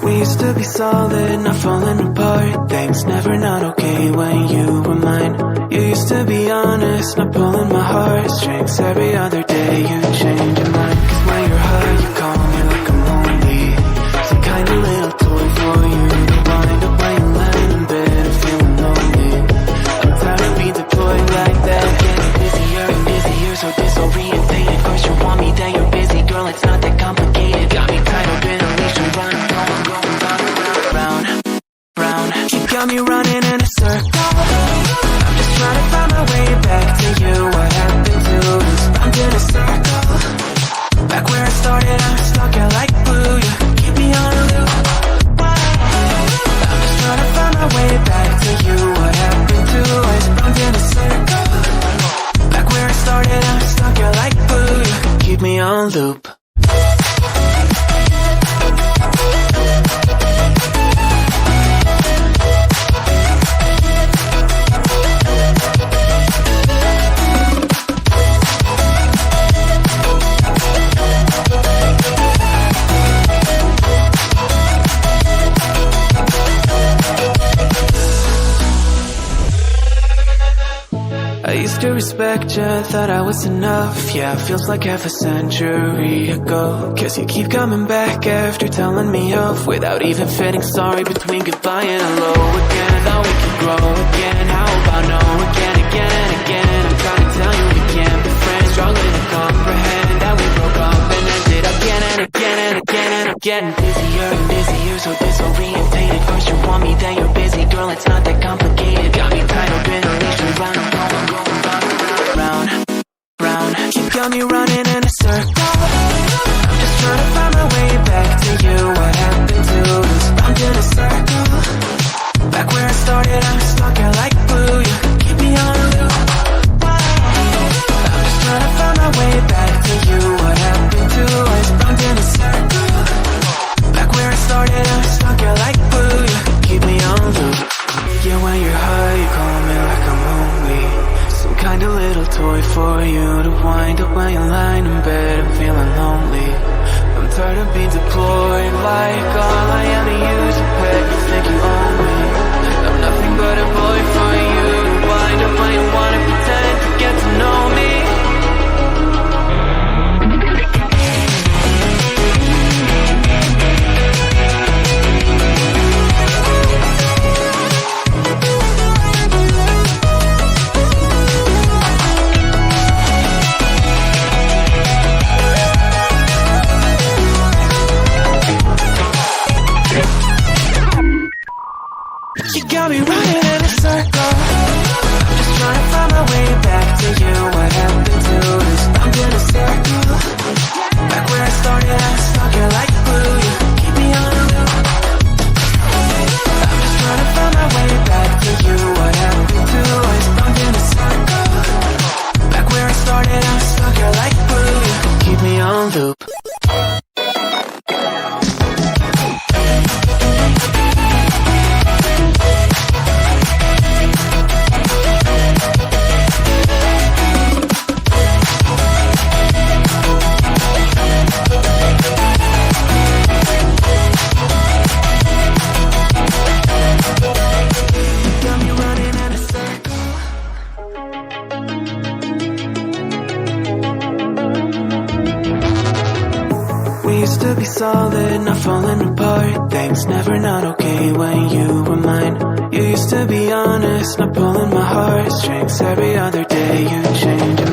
We used to be solid, not falling apart. Things never not okay when you were mine. You used to be honest, not pulling my heartstrings. Every other day you change your mind. Cause when you're high you call me like I'm lonely. Some kind of little toy for you to wind up when you land in bed and feeling lonely. I'm tired of being deployed like that. Getting busier and busier, so disorientated. First you want me, then you're busy. Girl, it's not that complicated. Got me tied up in a leash and running. Got me running in a circle. I'm just trying to find my way back to you. What happened to us? I'm in a circle. Back where I started, I'm stuck here like glue. You keep me on a loop. I'm just trying to find my way back to you. What happened to us? I'm in a circle. Back where I started, I'm stuck here like glue. You keep me on loop. I used to respect you, thought I was enough. Yeah, feels like half a century ago. Guess you keep coming back after telling me off, without even feeling sorry between goodbye and hello again. Thought we could grow again, how about no again, again and again. I'm trying to tell you we can't be friends, struggling to comprehend that we broke up and ended again and again and again. And I'm getting busier and busier, so disorientated. First you want me, then you're busy. Girl, it's not that complicated. Got me tied up in a leash and round. Got me running in a circle. I'm just trying to find my way back to you. What happened to us? I'm in a circle. Back where I started, I'm stuck here like glue. You keep me on a loop. I'm just trying to find my way back to you. What happened to us? I'm in a circle. Back where I started, I'm stuck here like glue. You keep me on loop. Yeah, when you're high, you call me like I'm lonely. Some kind of little toy for you to wind up when you're lying in bed and feeling lonely. I'm tired of being deployed like all I am to you is a pet. You think you own me? I'm nothing but a boy for you. Wind up when you wanna pretend to get to know me. You got me running in a circle. I'm just trying to find my way back to you. What happened to us? I'm in a circle. Back where I started, I'm stuck here like glue. You keep me on a loop. I'm just trying to find my way back to you. What happened to us? I'm in a circle. Back where I started, I'm stuck here like glue. You keep me on loop. Used to be solid, not falling apart. Things never not okay when you were mine. You used to be honest, not pulling my heartstrings. Every other day you change.